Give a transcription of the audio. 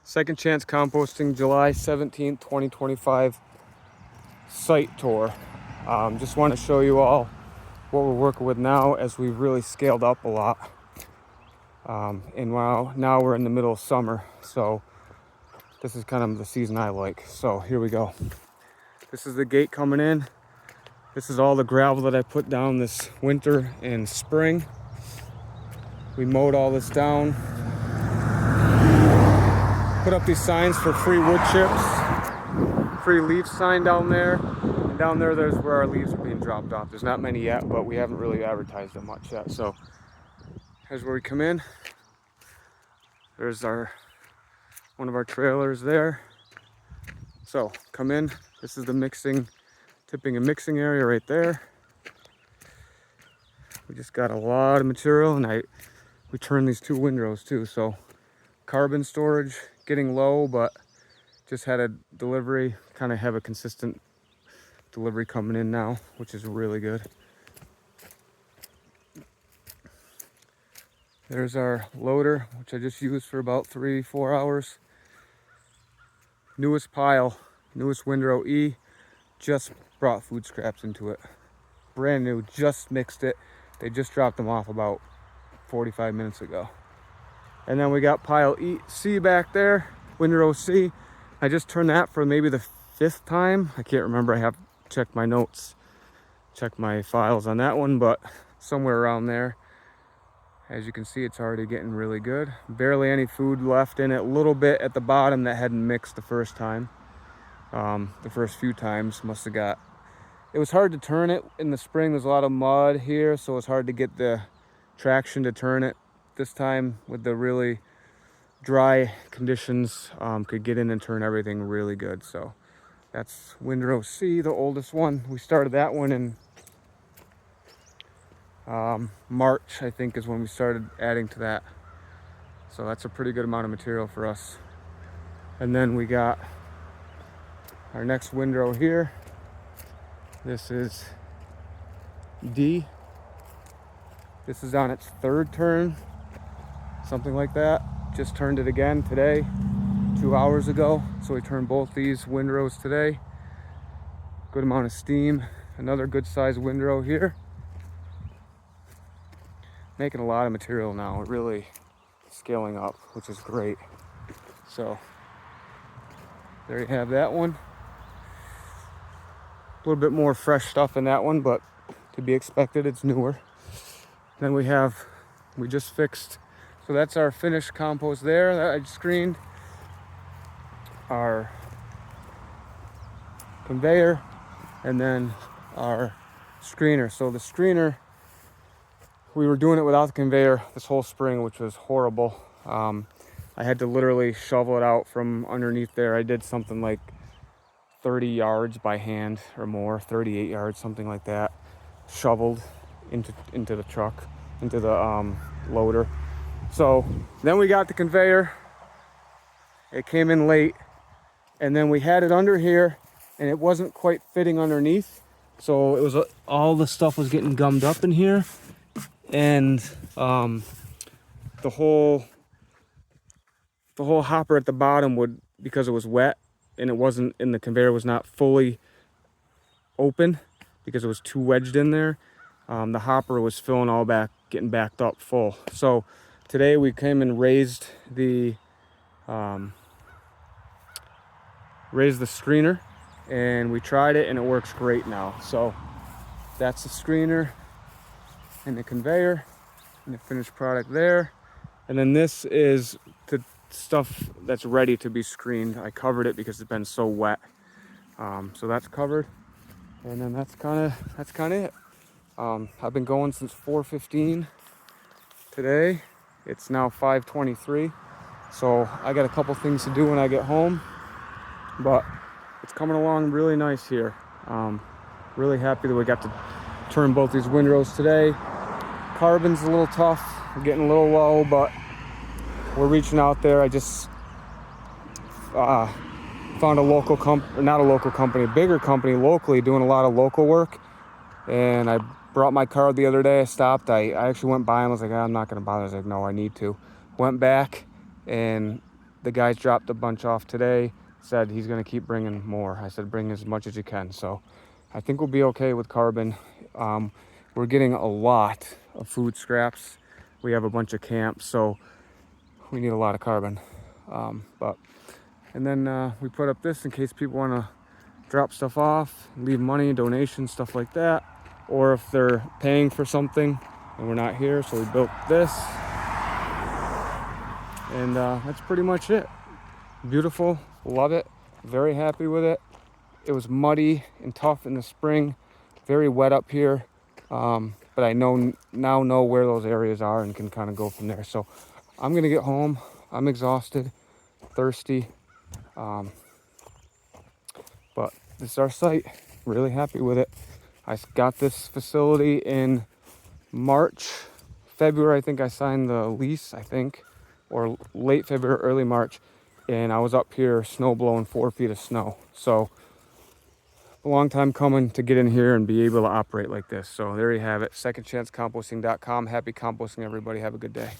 Second Chance Composting, July 17th, 2025 site tour. Just want to show you all what we're working with now as we've really scaled up a lot. And now we're in the middle of summer, so this is kind of the season I like. So here we go. This is the gate coming in. This is all the gravel that I put down this winter and spring. We mowed all this down. Put up these signs for free wood chips. Free leaf sign down there. And down there's where our leaves are being dropped off. There's not many yet, but we haven't really advertised them much yet. So here's where we come in. There's one of our trailers there. So come in. This is the tipping and mixing area right there. We just got a lot of material, and we turned these two windrows too. So carbon storage getting low, but just had a delivery, kind of have a consistent delivery coming in now, which is really good. There's our loader, which I just used for about 3-4 hours. Newest pile, newest windrow E, just brought food scraps into it. Brand new, just mixed it. They just dropped them off about 45 minutes ago. And then we got pile C back there, windrow C. I just turned that for maybe the 5th time. I can't remember, I have to check my notes, check my files on that one, but somewhere around there. As you can see, it's already getting really good. Barely any food left in it, a little bit at the bottom that hadn't mixed the first time. The first few times it was hard to turn it in the spring. There's a lot of mud here, so it's hard to get the traction to turn it. This time with the really dry conditions, could get in and turn everything really good. So that's windrow C, the oldest one. We started that one in March, I think, is when we started adding to that. So that's a pretty good amount of material for us. And then we got our next windrow here. This is D. This is on its 3rd turn, something like that. Just turned it again today, 2 hours ago. So we turned both these windrows today. Good amount of steam. Another good sized windrow here. Making a lot of material now. We're really scaling up, which is great. So there you have that one. A little bit more fresh stuff in that one, but to be expected, it's newer. Then we just fixed, so that's our finished compost there that I screened. Our conveyor, and then our screener. So the screener, we were doing it without the conveyor this whole spring, which was horrible. I had to literally shovel it out from underneath there. I did something like 30 yards by hand or more, 38 yards, something like that, shoveled into the truck, into the loader. So then we got the conveyor. It came in late, and then we had it under here, and it wasn't quite fitting underneath. So it was all the stuff was getting gummed up in here, and the whole hopper at the bottom would, because it was wet and it wasn't, and the conveyor was not fully open because it was too wedged in there, the hopper was filling all back, getting backed up full. So today we came and raised the screener, and we tried it, and it works great now. So that's the screener and the conveyor and the finished product there. And then this is the stuff that's ready to be screened. I covered it because it's been so wet. So that's covered. And then that's kind of it. I've been going since 4:15 today. It's now 5:23. So I got a couple things to do when I get home, but it's coming along really nice here. Really happy that we got to turn both these windrows today. Carbon's a little tough. We're getting a little low, but we're reaching out there. I just found a bigger company locally doing a lot of local work. And I brought my card the other day. I stopped. I actually went by and was like, I'm not going to bother. I was like, no, I need to. Went back and the guys dropped a bunch off today, said he's gonna keep bringing more. I said, bring as much as you can. So I think we'll be okay with carbon. We're getting a lot of food scraps. We have a bunch of camps, so we need a lot of carbon. And then we put up this in case people wanna drop stuff off, leave money, donations, stuff like that. Or if they're paying for something and we're not here, so we built this. And that's pretty much it. Beautiful, love it, very happy with it. It was muddy and tough in the spring, very wet up here, but I now know where those areas are and can kind of go from there. So I'm gonna get home. I'm exhausted, thirsty, but this is our site. Really happy with it. I got this facility in March, February. I think I signed the lease, or late February, early March. And I was up here snow blowing 4 feet of snow. So a long time coming to get in here and be able to operate like this. So there you have it, secondchancecomposting.com. Happy composting, everybody. Have a good day.